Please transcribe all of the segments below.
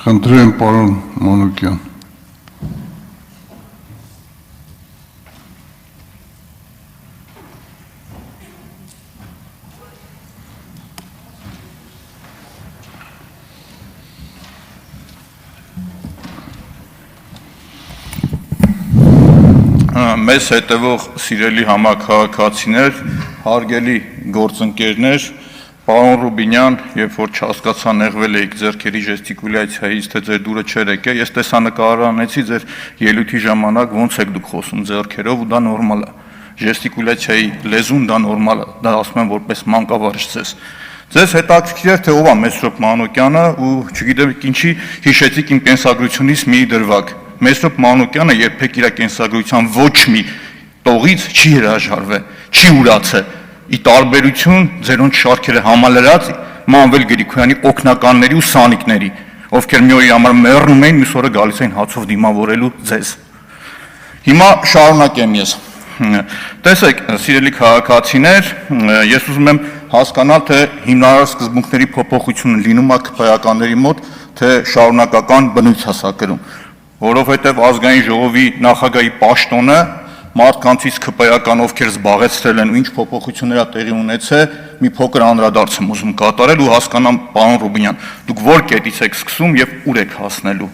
Խնդրեմ, պարոն Մանուկյան։ Մեզ հետևող սիրելի համաքաղաքացիներ, հարգելի գործընկերներ, պարոն Ռուբինյան, երբ որ չհասկացա նեղվել եք ձեռքերի ժեստիկուլյացիայից, թե ձեր դուրը չէր եկել, ես տեսանկարահանեցի ձեր ելույթի ժամանակ ոնց եք դուք խոսում ձեռքերով ու դա նորմալ է։ Ժեստիկուլյացիայի լեզուն դա նորմալ է, դա ասում եմ որպես մանկավարժ ձեզ։ Ձեզ հետաքրքիր է թե ով է Մեսրոպ Մանուկյանը ու չգիտեմ ինչի հիշեցիք իմ կենսագրությունից մի դրվագ։ Մեսրոպ Մանուկյանը երբեք իր կենսագրության ոչ մի տողից չի հրաժարվել, չի ուրացել։ Ի տարբերություն ձերոնց շարքերը համալրած Մանվել Գրիգորյանի օգնականների ու սանիկների, ովքեր մի օրի համար մեռնում էին, մյուս օրը գալիս էին հացով դիմավորելու ձեզ։ Հիմա շարունակեմ ես։ Տեսեք, սիրելի քաղաքացիներ, ես ուզում եմ հասկանալ, թե հիմնարար սկզբունքների փոփոխությունը լինում է քպայականների մոտ, թե շարունակական բնույթ հասակերում, որովհետև ազգային ժողովի նախագահի պաշտոնը մարդկանցից քպայական ովքեր զբաղեցրել են ու ինչ փոփոխություններ ա տեղի ունեցել, մի փոքր անդրադարձ եմ ուզում կատարել ու հասկանամ, պարոն Ռուբինյան, դուք որ կետից եք սկսում եւ ուր եք հասնելու։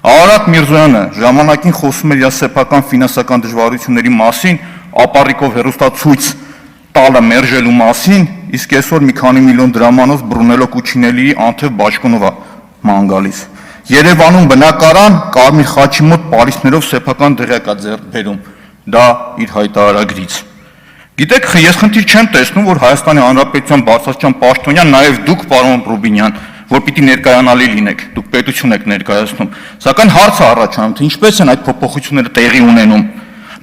Արարատ Միրզոյանը ժամանակին խոսում էր իր սեփական ֆինանսական դժվարությունների մասին, ապառիկով հերոստացույց տալը մերժելու մասին, իսկ այսօր մի քանի միլիոն դրամանով Բրունելո Կուչինելիի Անթև Բաչկոնովա ման գալիս։ Երևանում բնակարան Կարմիր խաչի մոտ պարիսներով սեփական դղյակ ա ձեռք բերում, դա իր հայտարարագրից։ Գիտեք, ես խնդիր չեմ տեսնում, որ Հայաստանի Հանրապետության բարձրաստիճան պաշտոնյան նաև դուք, պարոն Ռուբինյան, որ պիտի ներկայանալի լինեք, դուք պետություն եք ներկայացնում, սակայն հարցը առաջանում, թե ինչպես են այդ փոփոխությունները տեղի ունենում։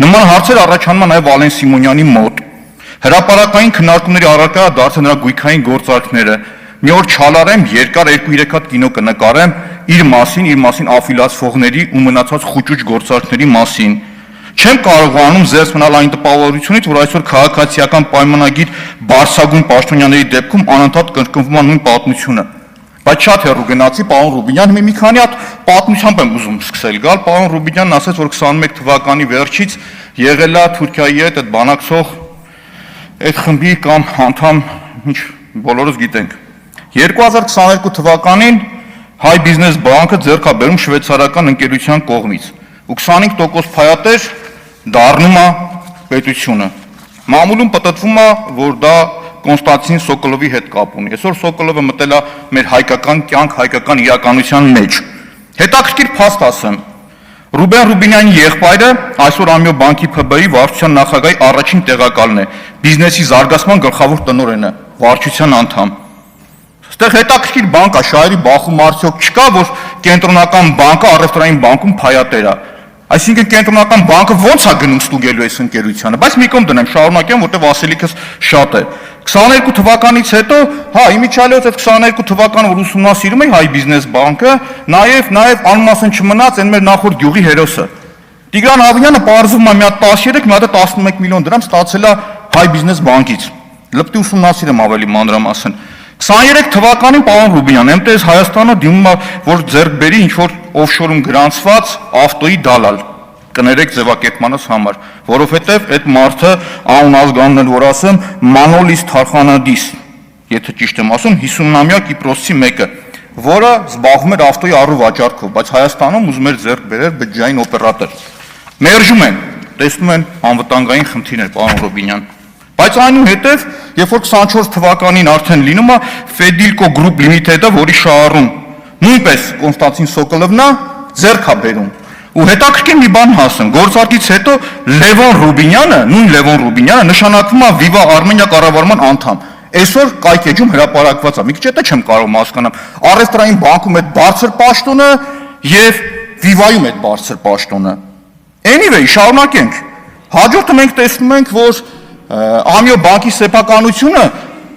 Նման հարցեր առաջանում են նաև Վալեն Սիմոնյանի մոտ։ Հրապարակային քննարկումների առարկա դարձել նրա գույքային գործարքները։ Մի օր չալարեմ, երկար 2-3 հատ կինո կնկարեմ իր մասին աֆիլացվողների ու մնացած խուճուճ գործարքների մասին։ Չեմ կարողանում զերծ մնալ այն տպավորությունից, որ այսօր քաղաքացիական պայմանագիր բարձրագույն պաշտոնյաների դեպքում անընդհատ կրկնվում է նույն պատմությունը։ Բայց շատ հեռու գնացի, պարոն Ռուբինյան, մի քանի հատ պատմությամբ եմ ուզում սկսել գալ։ Պարոն Ռուբինյանն ասաց, որ 21 թվականի վերջից եղել է Թուրքիայի հետ այդ բանակցող այդ խմբի կամ անդամ, ինչ բոլորս գիտենք։ 2022 թվականին Հայ բիզնես բանկը ձեռք է բերում շվեյցարական ընկերության կողմից ու 25% փայատեր դառնում է պետությունը։ Մամուլում պատտվում է, որ դա Կոնստանտին Սոկոլովի հետ կապ ունի։ Այսօր Սոկոլովը մտել է մեր հայկական կյանք, հայկական իրականության մեջ։ Հետաքրքիր փաստ ասեմ։ Ռուբեն Ռուբինյանի եղբայրը այսօր Ամյո բանկի ՓԲ-ի վարչության նախագահի առաջին տեղակալն է, բիզնեսի զարգացման գլխավոր տնօրենը, վարչության անդամ։ Այստեղ հետաքրքիր բանկ է, շահերի բախում արդյոք չկա, որ կենտրոնական բանկը առևտրային բանկում փայատեր է։ Այսինքն կենտրոնական բանկը ո՞նց է գնում ստուգելու այս ընկերությանը, բայց մի կողմ դնեմ, շարունակեմ, որտեղ ասելիքս շատ է։ 22 թվականից հետո, իմիջիալից այդ 22 թվականը որ ուսումնասիրում էի Հայ բիզնես բանկը, նաև անմասն չմնաց այն մեր նախորդ գյուղի հերոսը։ Տիգրան Ավինյանը պարզվում է մի հատ 13, մի հատ 11 միլիոն դրամ ստացել է Հայ բիզնես բանկից։ Լպտի ուսումնասիրեմ ավելի մանրամասն։ 23 թվականին պարոն Ռուբինյան, այնտեղ Հայաստանը դիմում է, որ ձեռք բերի ինչ-որ օֆշորում գրանցված ավտոյի դալալ, կներեք ձևակերպմանս համար, որովհետև այդ մարդը անուն ազգանն որ ասեմ, Մանոլիս Թարխանադիս, եթե ճիշտ եմ ասում, 50-ամյա Կիպրոսցի մեկը, որը զբաղվում էր ավտոյի առու վաճառքով, բայց Հայաստանում ուզում էր ձեռք բերել բջջային օպերատոր։ Մերժում են, տեսնում են անվտանգային խնդիրներ, պարոն Ռուբինյան։ Բայց այնուհետև, երբ որ 24 թվականին արդեն լինում է Ֆեդիլկո Group Limited-ը, որի շահառուն նույնպես Կոնստանտին Սոկոլովն է, ձեռք է բերում։ Ու հետաքրքիր մի բան ասեմ, գործարքից հետո Լևոն Ռուբինյանը, նույն Լևոն Ռուբինյանը նշանակվում է Viva Armenia կառավարման անդամ։ Այսօր կայքեջում հրապարակված է, մի քիչ հետո չեմ կարող հասկանամ, առևտրային բանկում այդ բարձր պաշտոնը եւ Viva-ում այդ բարձր պաշտոնը։ Anyway, շարունակենք։ Հաջորդը մենք տեսնում ենք, որ Ամյո բանկի սեփականությունը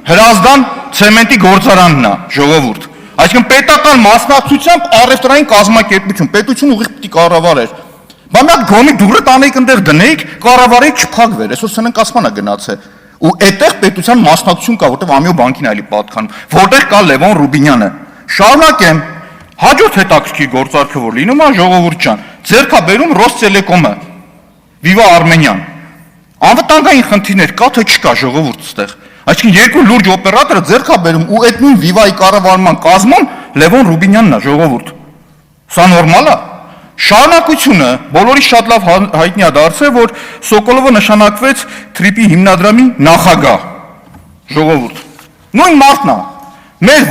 Հրազդան ցեմենտի գործարանն է, ժողովուրդ։ Այսինքն պետական մասնակցությամբ առևտրային կազմակերպություն, պետություն ուղիղ պիտի կառավարեր։ Բա մի հատ գոմի դուրը տանեիք այնտեղ դնեիք, կառավարեիք չփակվեր, այսօր սնենք ասմանա գնացել։ Ու այդտեղ պետության մասնակցություն կա, որտեղ Ամյո բանկին այլի պատկանում, որտեղ կա Լևոն Ռուբինյանը։ Շարունակեմ, Հաջորդ հետաքրքիր գործարքը որ լինում է ժողովուրդ ջան, ձերքա բերում Ռոստելեկոմը, Viva Armenian։ Անվտանգային խնդիրներ կա թե չկա ժողովուրդ ստեղ։ Այսինքն երկու լուրջ օպերատորը ձերքա բերում ու այդ նույն Viva-ի կառավարման կազմում Լևոն Ռուբինյանն է ժողովուրդ։ Սա նորմալ է։ Շարունակությունը բոլորի շատ լավ հայտնի է դարձել, որ Սոկոլովը նշանակվեց Թրիպի հիմնադրամի նախագահ։ Ժողովուրդ։ Նույն մարդն է։ Մեր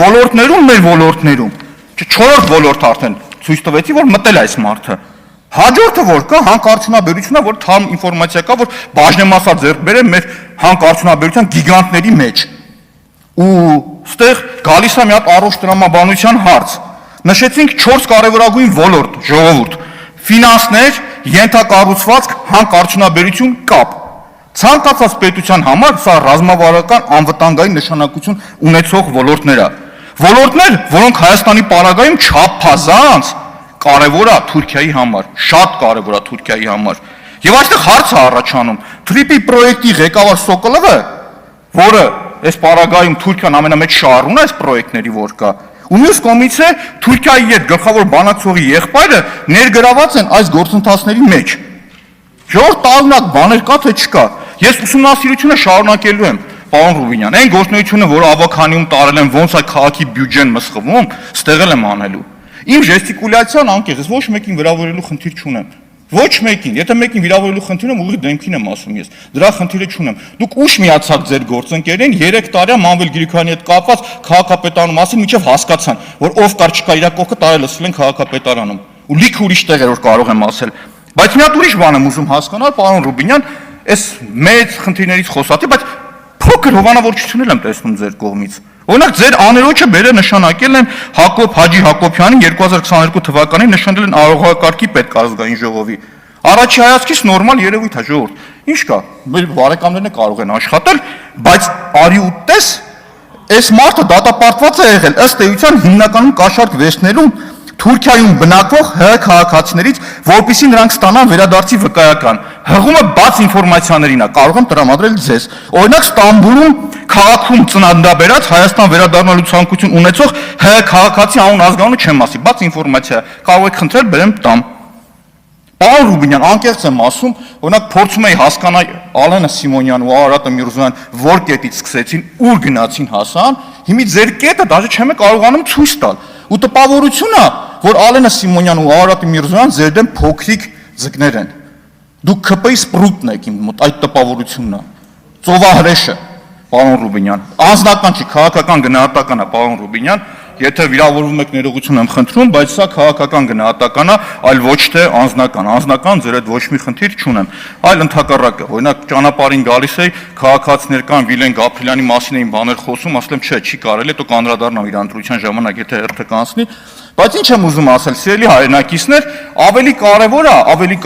ոլորտներում, չորրորդ ոլորտ արդեն ցույց տվեցի, որ մտել է այս մարդը։ Հաջորդը որ կա հանքարդյունաբերությունը, որ թամ ինֆորմացիա կա, որ բաժնեմասա ձեռք բերել մեր հանքարդյունաբերության գիգանտների մեջ։ Ու ստեղ գալիս է մի հատ առողջ տրամաբանության հարց։ Նշեցինք 4 կարևորագույն ոլորտ, ժողովուրդ, ֆինանսներ, ենթակառուցվածք, հանքարդյունաբերություն, կապ։ Ցանկացած պետության համար սա ռազմավարական անվտանգային նշանակություն ունեցող ոլորտներ է։ Ոլորտներ, որոնք Հայաստանի պարագայում չափազանց կարևոր է Թուրքիայի համար, շատ կարևոր է Թուրքիայի համար։ Եվ այստեղ հարց է առաջանում, Թրիպի պրոյեկտի ղեկավար Սոկոլովը, որը այս պարագայում Թուրքիան ամենամեծ շահառուն է այս պրոյեկտների որ կա, ու մյուս կողմից է Թուրքիայի հետ գլխավոր բանակցողի եղբայրը ներգրաված են այս գործընթացների մեջ։ Ժողովուրդ տարօրինակ բաներ կա թե չկա։ Ես ուսումնասիրությունը շարունակելու եմ, պարոն Ռուբինյան, այն գործունեությունը, որ ավականիում տարել եմ, ոնց է քաղաքի բյուջեն մսխվում, ստեղել եմ անելու։ Իմ ժեստիկուլյացիան անկեղծ, ոչ մեկին վիրավորելու խնդիր չունեմ։ Ոչ մեկին, եթե մեկին վիրավորելու խնդիր եմ, ուղիղ դեմքին եմ ասում ես։ Դրա խնդիրը չունեմ։ Դուք ուշ միացաք ձեր գործընկերներին 3 տարի Մանվել Գրիգորյանի հետ կապված քաղաքապետարանում ասին, մինչև հասկացան, որ ով կար չկա իր կողքը տարել լսել են քաղաքապետարանում։ Ու լիքը ուրիշ տեղեր որ կարող եմ ասել։ Բայց մի հատ ուրիշ բան եմ ուզում հասկանալ, պարոն Ռուբինյան, այս մեծ խնդիրներից խոսացի, բայց փոքր հովանավորչություն եմ տեսնում ձեր կողմից։ Օրինակ ձեր աներոջը բերել նշանակել են Հակոբ Հակոբյանին 2022 թվականին նշանակել են արողակարգի պետքարտազգային ժողովի։ Առաջի հայացքից նորմալ երևույթ է ժողովուրդ։ Ինչ կա, մեր բարեկամներն կարող են աշխատել, բայց արի ու տես, այս մարդը դատապարտված է եղել ըստ էության հիմնականում կաշառք վերցնելու Թուրքիայում բնակվող ՀՀ քաղաքացիներից, որպեսզի նրանք ստանան վերադարձի վկայական։ Հղումը բաց ինֆորմացիաներին է, կարող եմ տրամադրել ձեզ։ Օրինակ Ստամբուլում քաղաքում ծննդաբերած Հայաստան վերադառնալու ցանկություն ունեցող ՀՀ քաղաքացի անուն ազգանունը չեմ ասի, բաց ինֆորմացիա, կարող եք խնդրել բերեմ տամ։ Պարոն Ռուբինյան, անկեղծ եմ ասում, օրինակ փորձում էի հասկանալ Ալենա Սիմոնյանն ու Արարատը Միրզոյան որ կետից սկսեցին, ուր գնացին հասան, հիմա ձեր կետը դաժե չեմ կարողանում ցույց տալ։ Ու տպավորությունն է, որ Ալենա Սիմոնյանն ու Արարատը Միրզոյան ձեր դեմ փոքրիկ ձկներ են։ Դուք ԿՊ-ի սպրուտն եք իմ մոտ, այդ տպավորությունն է։ Ծովահրեշը, պարոն Ռուբինյան, անձնական չի, քաղաքական գնահատական է, պարոն Ռուբինյան, եթե վիրավորվում եք ներողություն եմ խնդրում, բայց սա քաղաքական գնահատական է, այլ ոչ թե անձնական։ Անձնական ձեր հետ ոչ մի խնդիր չունեմ, այլ ընդհակառակը։ Օրինակ ճանապարհին գալիս էի, քաղաքացիներ կան Վիլեն Գաբրիելյանի մասին էին բաներ խոսում, ասել եմ, չէ, չի կարելի, հետո կանդրադառնամ իր ընտրության ժամանակ, եթե հերթը կանցնի։ Բայց ինչ եմ ուզում ասել, սիրելի հայրենակիցներ, ավելի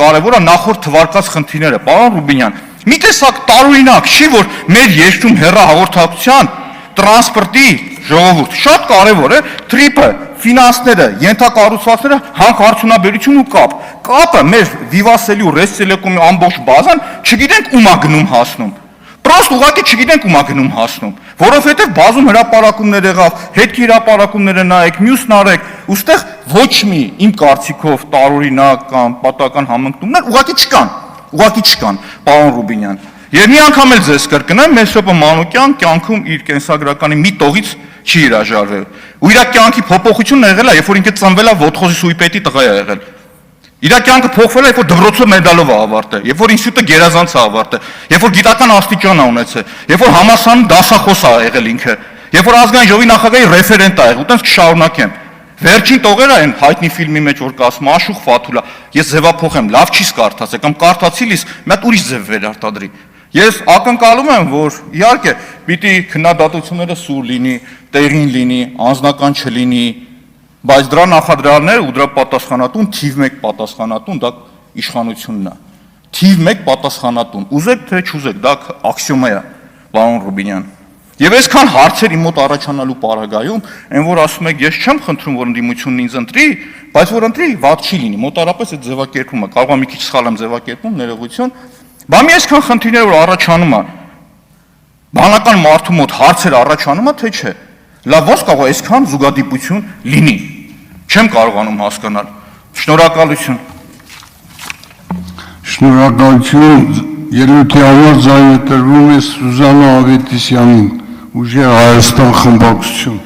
կարևոր է նախորդ թվարկած խնդիրները, պարոն Ռուբինյան։ Մի տեսակ տարօրինակ չի, որ մեր երկրում հեռահաղորդակցության, տրանսպորտի ժողովուրդ շատ կարևոր է Թրիպը, ֆինանսները, ենթակառուցվածքները, հանքարդյունաբերություն ու կապ։ Կապը մեր Viva-Cell-ի ու Resttelecom-ի ամբողջ բազան չգիտենք ում է գնում հասնում։ Պրոստ ուղղակի չգիտենք ում է գնում հասնում, որովհետև բազում հրապարակումներ եղավ, հետքի հրապարակումները նայեք, մյուսն արեք, ուստեղ ոչ մի իմ կարծիքով տարօրինակ կամ պատահական համընկնումներ ուղղակի չկան, պարոն Ռուբինյան։ Եվ մի անգամ էլ ձեզ կրկնեմ, Մեսրոպ Մանուկյան կյանքում իր կենսագրականի մի տողից չի հրաժարվել։ Ու իր կյանքի փոփոխությունն եղել է, երբ որ ինքը ծնվել է ոտխոզի սույպետի տղա է եղել։ Իր կյանքը փոխվել է, երբ որ դպրոցը մեդալով է ավարտել, երբ որ ինստիտուտը գերազանց է ավարտել, երբ որ գիտական աստիճան է ունեցել, երբ որ համալսարանում դասախոս է եղել ինքը, երբ որ ազգային ժողովի նախագահի ռեֆերենտ է եղել, ուտենց կշարունակեմ։ Վերջին տողերը այն հայտնի ֆիլմի մեջ որ կա ասում Աշուխ Ֆաթուլա, ես ձևափոխեմ, լավ չիս կարդացել կամ կարդացի լիս, մի հատ ուրիշ ձև վերարտադրի։ Ես ակնկալում եմ, որ իհարկե պիտի քննադատությունները սուր լինի, տեղին լինի, անձնական չլինի, բայց դրա նախադրյալները ու դրա պատասխանատուն թիվ 1 պատասխանատուն դա իշխանությունն է։ Թիվ 1 պատասխանատուն, ուզեք թե չուզեք, դա աքսիոմա է, պարոն Ռուբինյան։ Եվ այսքան հարցեր իմ մոտ առաջանալու պարագայում, այն որ ասում եք, ես չեմ խնդրում, որ ընդդիմությունն ինձ ընտրի, բայց որ ընտրի, վատ չի լինի, մոտարապես այդ ձևակերպումը, կարող է մի քիչ սխալ եմ ձևակերպում, ներողություն, բա մի այսքան խնդիրներ որ առաջանում է, բանական մարդու մոտ հարցեր առաջանում է, թե չէ, լավ ո՞նց կարող է այսքան զուգադիպություն լինի, Չեմ կարողանում հասկանալ։ Շնորհակալություն։ Շնորհակալություն, ելույթի համար ձայնը տրվում է Սուզաննա Ավետիսյանին, Ուժեղ Հայաստան խմբակցություն։